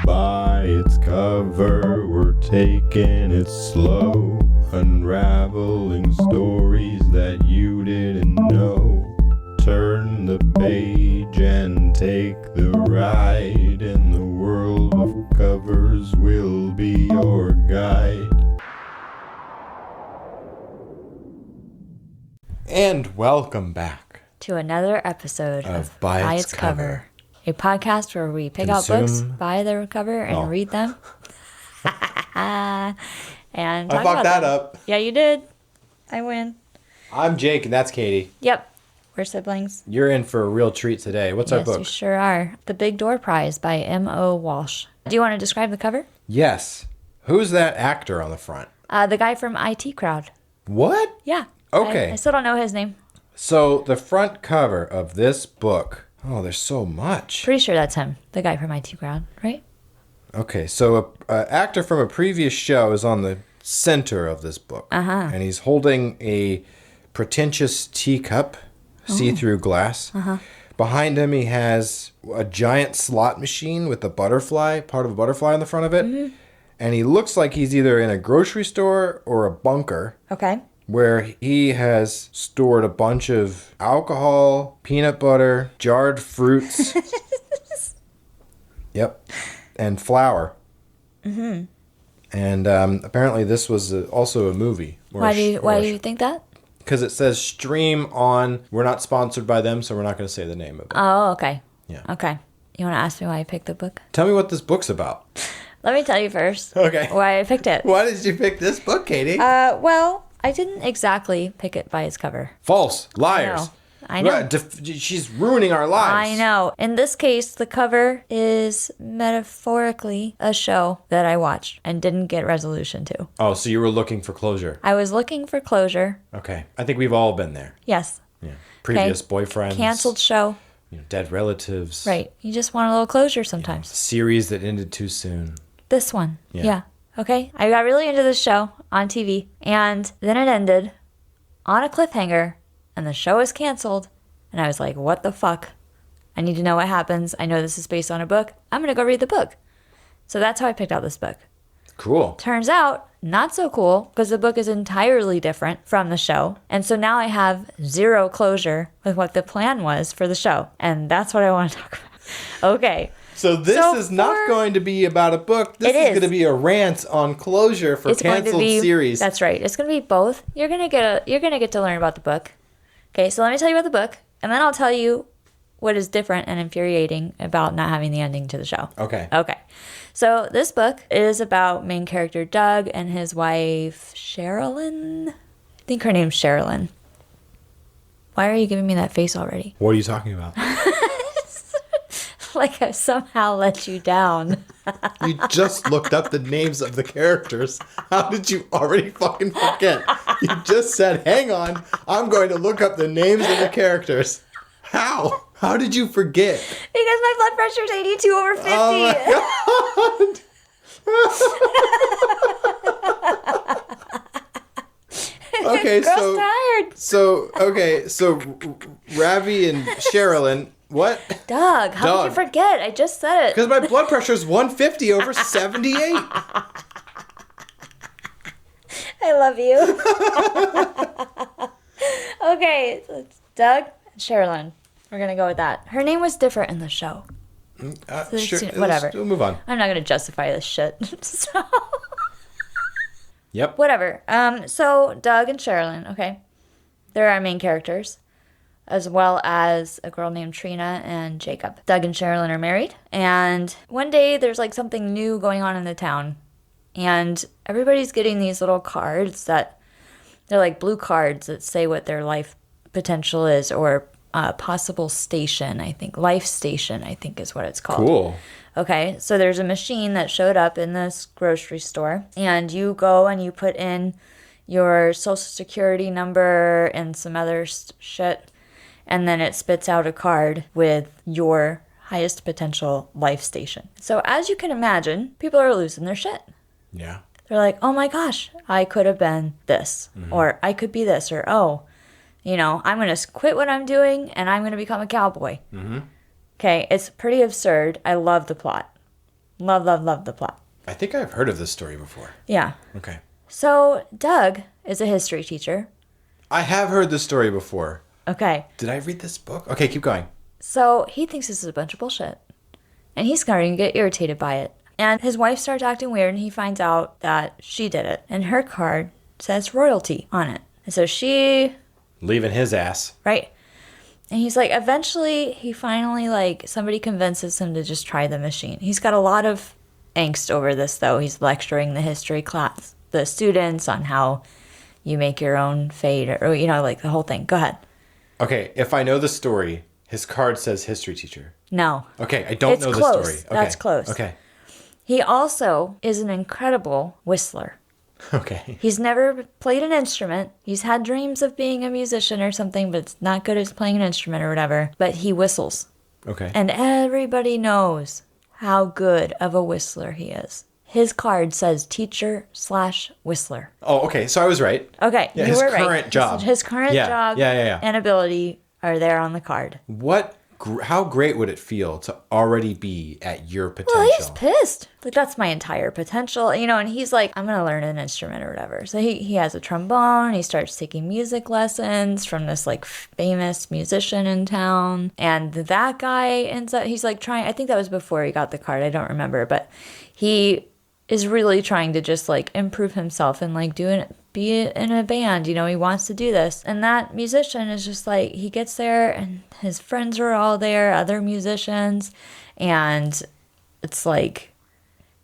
By its cover, we're taking it slow, unraveling stories that you didn't know. Turn the page and take the ride. In the world of covers, we'll be your guide. And welcome back to another episode of By Its Cover. A podcast where we pick out books by their cover and read them. And talk I fucked that them. up. Yeah, you did. I win. I'm Jake, and that's Katie. Yep. We're siblings. You're in for a real treat today. What's our book? Yes, you sure are. The Big Door Prize by M.O. Walsh. Do you want to describe the cover? Yes. Who's that actor on the front? The guy from IT Crowd. What? Yeah. Okay. I still don't know his name. So the front cover of this book. Oh, there's so much. Pretty sure that's him. The guy from IT Crowd, right? Okay, so an actor from a previous show is on the center of this book. Uh-huh. And he's holding a pretentious teacup, see-through glass. Uh-huh. Behind him, he has a giant slot machine with a butterfly, part of a butterfly on the front of it. Mm-hmm. And he looks like he's either in a grocery store or a bunker. Okay. Where he has stored a bunch of alcohol, peanut butter, jarred fruits. Yep. And flour. Mm-hmm. And apparently this was also a movie. Why do you think that? Because it says stream on. We're not sponsored by them, so we're not going to say the name of it. Oh, okay. Yeah. Okay. You want to ask me why I picked the book? Tell me what this book's about. Let me tell you first. Okay. Why I picked it. Why did you pick this book, Katie? Well, I didn't exactly pick it by its cover. False. Liars. I know. She's ruining our lives. I know. In this case, the cover is metaphorically a show that I watched and didn't get resolution to. Oh, so you were looking for closure. I was looking for closure. Okay. I think we've all been there. Yes. Yeah. Previous boyfriends. Canceled show. Dead relatives. Right. You just want a little closure sometimes. Series that ended too soon. This one. Yeah. Okay. I got really into this show on TV, and then it ended on a cliffhanger, and the show was canceled, and I was like, what the fuck? I need to know what happens. I know this is based on a book. I'm going to go read the book. So that's how I picked out this book. Cool. Turns out, not so cool, because the book is entirely different from the show. And so now I have zero closure with what the plan was for the show. And that's what I want to talk about. Okay. So this is not going to be about a book. This is going to be a rant on closure for canceled series. That's right. It's going to be both. You're going to get to learn about the book. Okay, so let me tell you about the book, and then I'll tell you what is different and infuriating about not having the ending to the show. Okay. So this book is about main character Doug and his wife Sherilyn. I think her name's Sherilyn. Why are you giving me that face already? What are you talking about? Like I somehow let you down. You just looked up the names of the characters. How did you already fucking forget? You just said, hang on, I'm going to look up the names of the characters. How? How did you forget? Because my blood pressure is 82 over 50. Oh my God. Okay, Girl's tired. So Ravi and Sherilyn. What? Doug, how did you forget? I just said it. Because my blood pressure is 150 over 78. I love you. Okay, so it's Doug and Sherilyn. We're going to go with that. Her name was different in the show. Sure. Whatever. We'll move on. I'm not going to justify this shit. So. Yep. Whatever. So Doug and Sherilyn, okay. They're our main characters, as well as a girl named Trina and Jacob. Doug and Sherilyn are married, and one day there's like something new going on in the town, and everybody's getting these little cards that they're like blue cards that say what their life potential is, or possible station, I think. Life station, I think is what it's called. Cool. Okay, so there's a machine that showed up in this grocery store, and you go and you put in your social security number and some other shit, and then it spits out a card with your highest potential life station. So as you can imagine, people are losing their shit. Yeah. They're like, oh my gosh, I could have been this, or I could be this, or oh, I'm going to quit what I'm doing and I'm going to become a cowboy. Okay, it's pretty absurd. I love the plot. Love, love, love the plot. I think I've heard of this story before. Yeah. Okay. So Doug is a history teacher. I have heard this story before. Okay. Did I read this book? Okay, keep going. So he thinks this is a bunch of bullshit. And he's starting to get irritated by it. And his wife starts acting weird, and he finds out that she did it. And her card says royalty on it. And so she... Leaving his ass. Right. And he's like, eventually, he finally, like, somebody convinces him to just try the machine. He's got a lot of angst over this, though. He's lecturing the history class, the students, on how you make your own fate, or, you know, like, the whole thing. Go ahead. Okay, if I know the story, his card says history teacher. No. Okay, I don't know close. the story. Okay. That's close. Okay. He also is an incredible whistler. Okay. He's never played an instrument. He's had dreams of being a musician or something, but it's not good at playing an instrument or whatever. But he whistles. Okay. And everybody knows how good of a whistler he is. His card says teacher/whistler. Oh, okay. So I was right. Okay, Yeah, you his were right. current job. His current job and ability are there on the card. How great would it feel to already be at your potential? Well, he's pissed. Like, that's my entire potential, you know, and he's like, I'm going to learn an instrument or whatever. So he has a trombone. He starts taking music lessons from this, like, famous musician in town. And that guy ends up, he's like trying, I think that was before he got the card. I don't remember. But he is really trying to just, like, improve himself and, like, be in a band, you know, he wants to do this. And that musician is just like, he gets there and his friends are all there, other musicians, and it's like,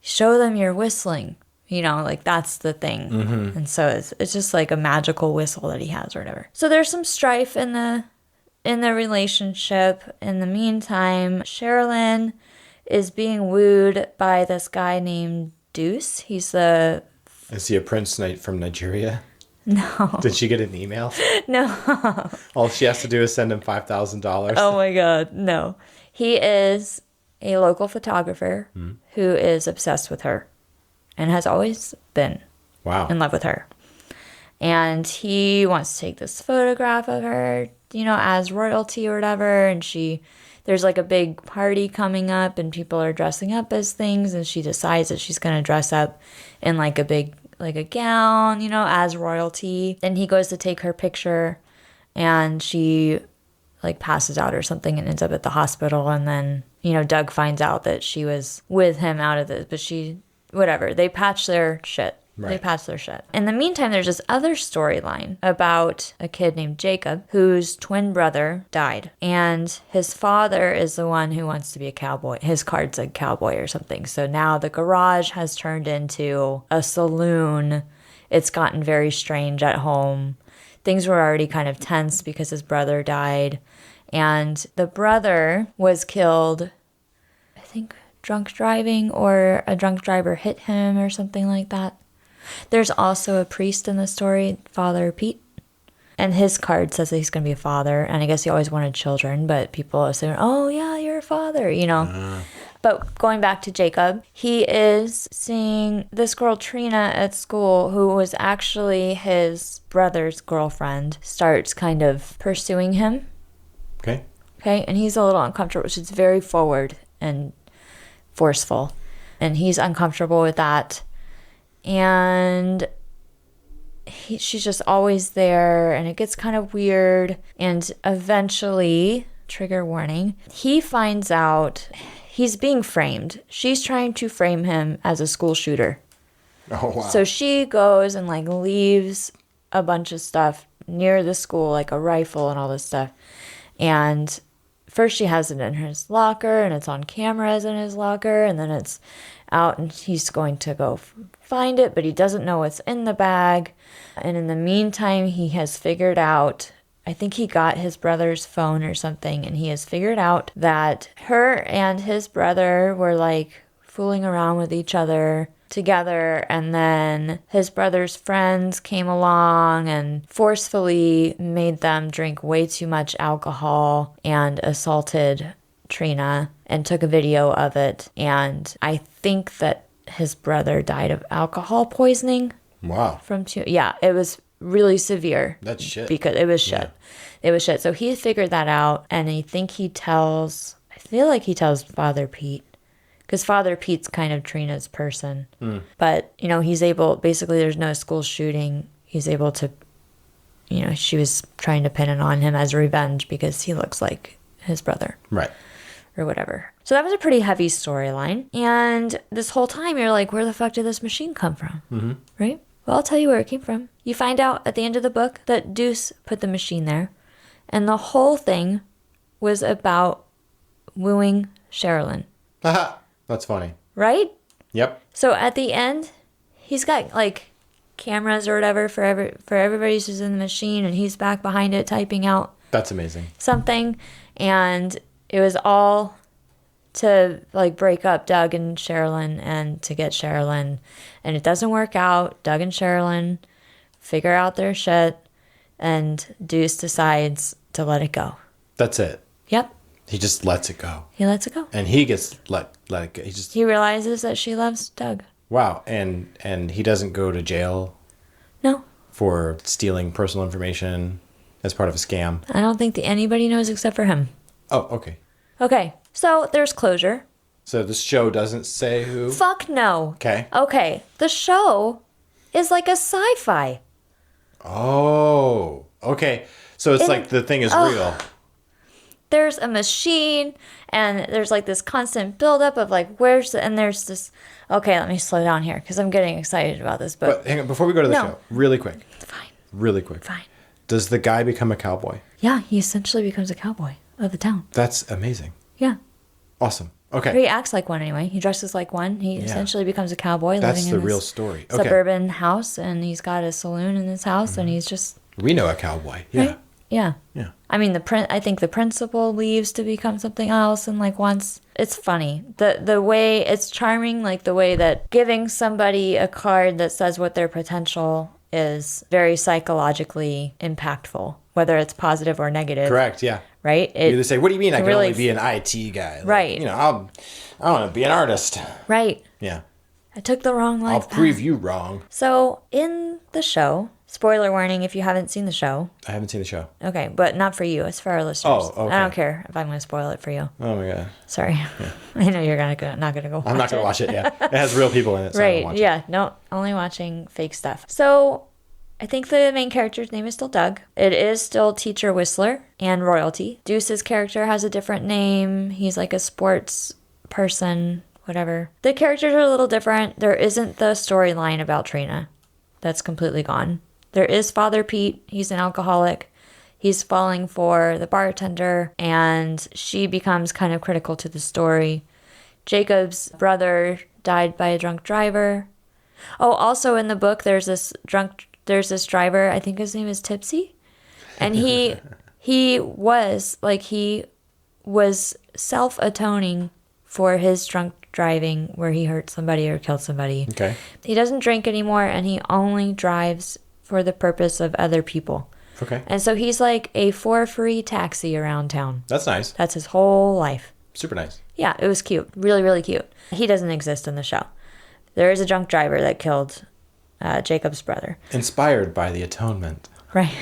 show them your whistling, you know, like that's the thing. Mm-hmm. And so it's just like a magical whistle that he has or whatever. So there's some strife in the relationship. In the meantime, Sherilyn is being wooed by this guy named Deuce. Is he a prince from Nigeria? No. Did she get an email? No. All she has to do is send him $5,000. Oh my God, no. He is a local photographer who is obsessed with her and has always been in love with her. And he wants to take this photograph of her, you know, as royalty or whatever. And there's like a big party coming up and people are dressing up as things. And she decides that she's going to dress up in like a gown, you know, as royalty. Then he goes to take her picture and she like passes out or something and ends up at the hospital. And then, you know, Doug finds out that she was with him out of this, but whatever. They patch their shit. Right. They patch their shit. In the meantime, there's this other storyline about a kid named Jacob whose twin brother died. And his father is the one who wants to be a cowboy. His card said cowboy or something. So now the garage has turned into a saloon. It's gotten very strange at home. Things were already kind of tense because his brother died. And the brother was killed, I think, drunk driving, or a drunk driver hit him or something like that. There's also a priest in the story, Father Pete, and his card says that he's going to be a father, and I guess he always wanted children, but people assume, oh yeah, you're a father, you know. But going back to Jacob, he is seeing this girl Trina at school, who was actually his brother's girlfriend, starts kind of pursuing him. Okay, and he's a little uncomfortable, which is very forward and forceful, and he's uncomfortable with that. And she's just always there, and it gets kind of weird. And eventually, trigger warning, he finds out he's being framed. She's trying to frame him as a school shooter. Oh, wow. So she goes and like leaves a bunch of stuff near the school, like a rifle and all this stuff. And first she has it in his locker, and it's on cameras in his locker, and then it's out, and he's going to go find it, but he doesn't know what's in the bag. And in the meantime, he has figured out, I think he got his brother's phone or something, and he has figured out that her and his brother were like fooling around with each other together, and then his brother's friends came along and forcefully made them drink way too much alcohol and assaulted Trina and took a video of it. And I think that his brother died of alcohol poisoning. Wow. It was really severe. That's shit. Because it was shit. Yeah. It was shit. So he figured that out, and I feel like he tells Father Pete, Because Father Pete's kind of Trina's person. But, you know, he's able, basically there's no school shooting. He's able to, you know, she was trying to pin it on him as revenge because he looks like his brother. Right. Or whatever. So that was a pretty heavy storyline. And this whole time you're like, where the fuck did this machine come from? Right? Well, I'll tell you where it came from. You find out at the end of the book that Deuce put the machine there. And the whole thing was about wooing Sherilyn. Haha. That's funny. Right? Yep. So at the end, he's got like cameras or whatever for everybody who's in the machine, and he's back behind it typing out That's amazing. something. And it was all to like break up Doug and Sherilyn and to get Sherilyn. And it doesn't work out. Doug and Sherilyn figure out their shit, and Deuce decides to let it go. That's it. Yep. He just lets it go. He lets it go. And he gets let it go. He realizes that she loves Doug. Wow. And he doesn't go to jail No. for stealing personal information as part of a scam. I don't think anybody knows except for him. Oh, okay. Okay. So there's closure. So this show doesn't say who? Fuck no. Okay. Okay. The show is like a sci-fi. Oh, okay. So it's And- like the thing is real. There's a machine, and there's like this constant buildup of like, and there's this. Okay, let me slow down here because I'm getting excited about this book. But hang on, before we go to the No. show, really quick. Fine. Really quick. Fine. Does the guy become a cowboy? Yeah, he essentially becomes a cowboy of the town. That's amazing. Yeah. Awesome. Or Okay. he acts like one anyway. He dresses like one. He essentially becomes a cowboy That's living the in real this story. Okay. suburban house, and he's got a saloon in his house, and he's just We know a cowboy. Yeah. right? Yeah. Yeah. I mean, I think the principal leaves to become something else, and like once it's funny. The way it's charming, like the way that giving somebody a card that says what their potential is very psychologically impactful, whether it's positive or negative. Correct. Yeah. Right? You either say, "What do you mean? I can really only be an IT guy." Like, Right. You know, I want to be an artist. Right. Yeah. I took the wrong life I'll path. prove you wrong. So in the show, spoiler warning if you haven't seen the show. I haven't seen the show. Okay, but not for you. It's for our listeners. Oh, okay. I don't care if I'm going to spoil it for you. Oh my god. Sorry. I know you're not going to go watch I'm not gonna watch it. Yeah. It has real people in it. So I won't Right. watch Yeah. No, only watching fake stuff. So I think the main character's name is still Doug. It is still Teacher Whistler and Royalty. Deuce's character has a different name. He's like a sports person, whatever. The characters are a little different. There isn't the storyline about Trina. That's completely gone. There is Father Pete. He's an alcoholic. He's falling for the bartender, and she becomes kind of critical to the story. Jacob's brother died by a drunk driver. Oh, also in the book, there's this driver. I think his name is Tipsy, and he was self-atoning for his drunk driving where he hurt somebody or killed somebody. Okay. He doesn't drink anymore, and he only drives for the purpose of other people. Okay. And so he's like a for-free taxi around town. That's nice. That's his whole life. Super nice. Yeah, it was cute. Really, really cute. He doesn't exist in the show. There is a drunk driver that killed Jacob's brother. Inspired by the atonement. Right.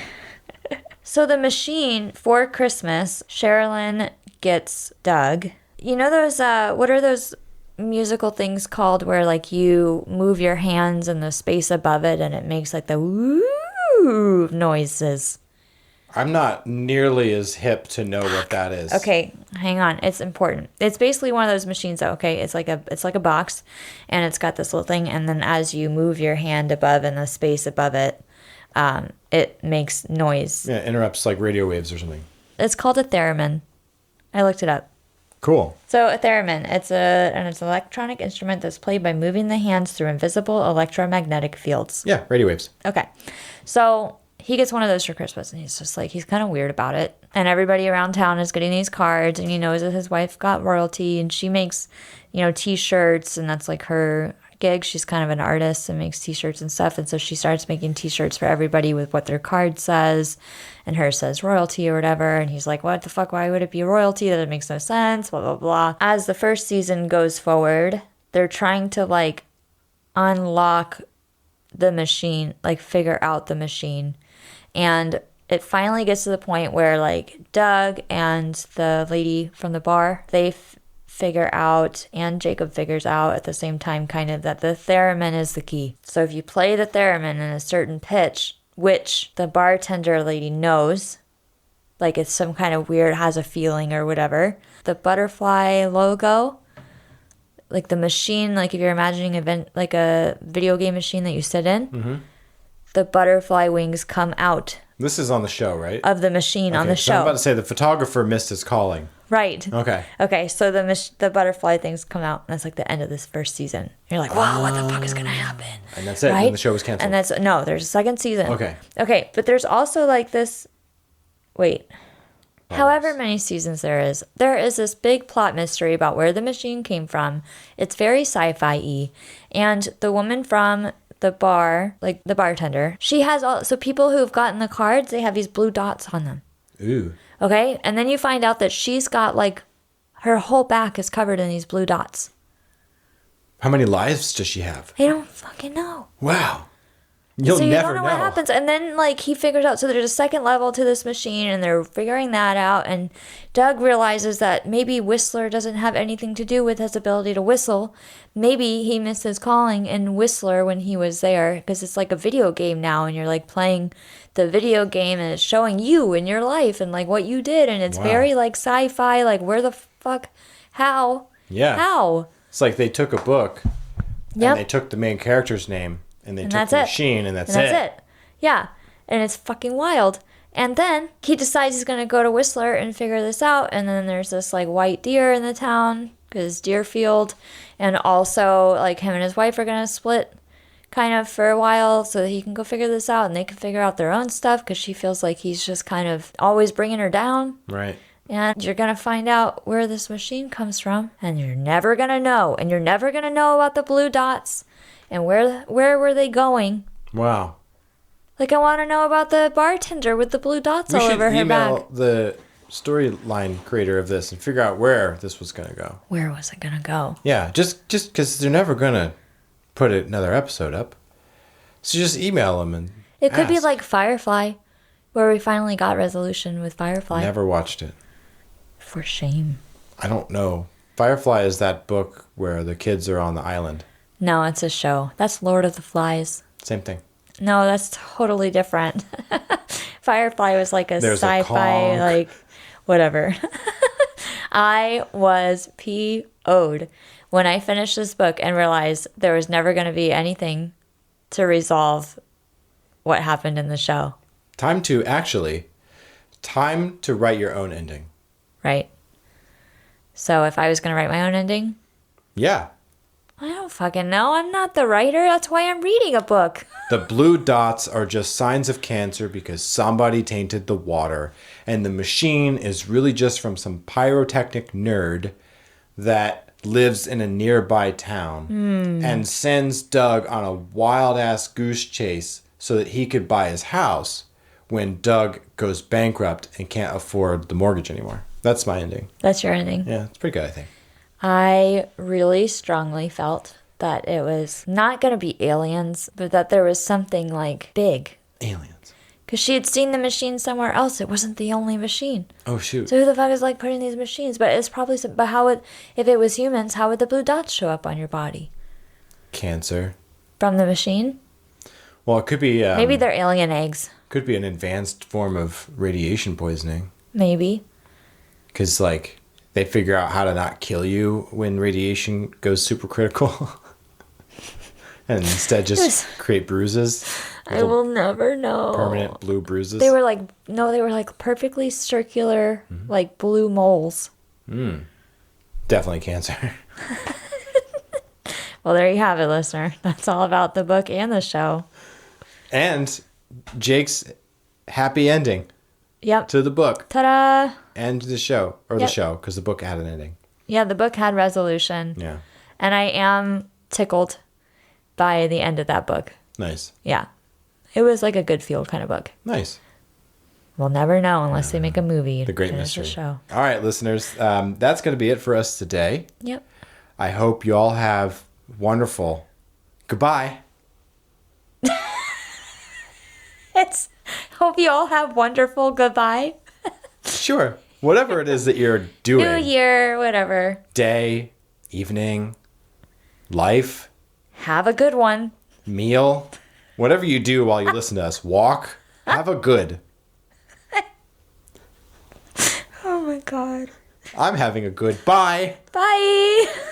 So the machine, for Christmas, Sherilyn gets Doug. You know those, what are those musical things called where like you move your hands in the space above it and it makes like the woo noises? I'm not nearly as hip to know what that is. Okay, hang on. It's important. It's basically one of those machines that, okay, it's like a box, and it's got this little thing, and then as you move your hand above in the space above it, it makes noise. Yeah, interrupts like radio waves or something. It's called a theremin. I looked it up. Cool. So a theremin, it's an electronic instrument that's played by moving the hands through invisible electromagnetic fields. Yeah, radio waves. Okay, so he gets one of those for Christmas, and he's just like, he's kind of weird about it. And everybody around town is getting these cards, and he knows that his wife got royalty, and she makes, T-shirts, and that's like her gig. She's kind of an artist and makes T-shirts and stuff, and so she starts making T-shirts for everybody with what their card says, and hers says royalty or whatever, and he's like, what the fuck, why would it be royalty? That makes no sense, blah, blah, blah. As the first season goes forward, they're trying to, like, unlock the machine, like, figure out the machine. And it finally gets to the point where, like, Doug and the lady from the bar, they figure out, and Jacob figures out at the same time, kind of, that the theremin is the key. So if you play the theremin in a certain pitch, which the bartender lady knows, like it's some kind of weird, has a feeling or whatever, the butterfly logo, like the machine, like if you're imagining like a video game machine that you sit in, the butterfly wings come out. This is on the show, right? Of the machine on the so I'm show. about to say the photographer missed his calling. Right. Okay. Okay, so the butterfly things come out, and that's like the end of this first season. You're like, wow, what the fuck is going to happen? And that's it. Right? And the show was canceled. And there's a second season. Okay. Okay, but there's also like this, however many seasons there is this big plot mystery about where the machine came from. It's very sci-fi-y. And the woman from the bar, like the bartender, she has so people who've gotten the cards, they have these blue dots on them. Ooh. Okay? And then you find out that she's got like, her whole back is covered in these blue dots. How many lives does she have? I don't fucking know. Wow. You'll so you never don't know what happens. And then like he figures out, so there's a second level to this machine and they're figuring that out. And Doug realizes that maybe Whistler doesn't have anything to do with his ability to whistle. Maybe he missed his calling in Whistler when he was there, because it's like a video game now and you're like playing the video game and it's showing you in your life and like what you did. And it's very like sci-fi, like where the fuck, how? Yeah. How? It's like they took a book and they took the main character's name and they took the machine and that's it. Yeah. And it's fucking wild. And then he decides he's going to go to Whistler and figure this out. And then there's this like white deer in the town, because Deerfield. And also like him and his wife are going to split kind of for a while so that he can go figure this out and they can figure out their own stuff, because she feels like he's just kind of always bringing her down. Right. And you're going to find out where this machine comes from, and you're never going to know. And you're never going to know about the blue dots and where were they going. Wow. Like, I want to know about the bartender with the blue dots all over her back. We should email the storyline creator of this and figure out where this was going to go. Where was it going to go? Yeah, just because they're never going to put another episode up. So just email them and It could be ask. like Firefly, where we finally got resolution with Firefly. Never watched it. For shame. I don't know. Firefly is that book where the kids are on the island. No, it's a show. That's Lord of the Flies. Same thing. No, that's totally different. Firefly was like There's a sci-fi, conch. like, whatever. I was PO'd when I finished this book and realized there was never going to be anything to resolve what happened in the show. Time to write your own ending. Right? So if I was going to write my own ending, Yeah. I don't fucking know. I'm not the writer. That's why I'm reading a book. The blue dots are just signs of cancer because somebody tainted the water. And the machine is really just from some pyrotechnic nerd that lives in a nearby town and sends Doug on a wild-ass goose chase so that he could buy his house when Doug goes bankrupt and can't afford the mortgage anymore. That's my ending. That's your ending. Yeah, it's pretty good, I think. I really strongly felt that it was not going to be aliens, but that there was something like big. Aliens. Because she had seen the machine somewhere else. It wasn't the only machine. Oh, shoot. So who the fuck is like putting these machines? But it's probably some, but how would, if it was humans, how would the blue dots show up on your body? Cancer. From the machine? Well, it could be... Maybe they're alien eggs. Could be an advanced form of radiation poisoning. Maybe. Because, like, they figure out how to not kill you when radiation goes supercritical. And instead just create bruises. I will never know. Permanent blue bruises. They were like perfectly circular, like blue moles. Definitely cancer. Well, there you have it, listener. That's all about the book and the show. And Jake's happy ending Yep. to the book Ta-da! and the show. Or the Yep. show, because the book had an ending. Yeah, the book had resolution. Yeah. And I am tickled by the end of that book. Nice. Yeah. It was like a good feel kind of book. Nice. We'll never know unless they make a movie. The great and it's a mystery. show. All right, listeners. That's going to be it for us today. Yep. I hope you all have wonderful. Goodbye. Hope you all have wonderful goodbye. Sure. Whatever it is that you're doing. New year, whatever. Day, evening, life, Have a good one. meal, whatever you do while you listen to us, walk, have a good. Oh my God. I'm having a good bye. Bye.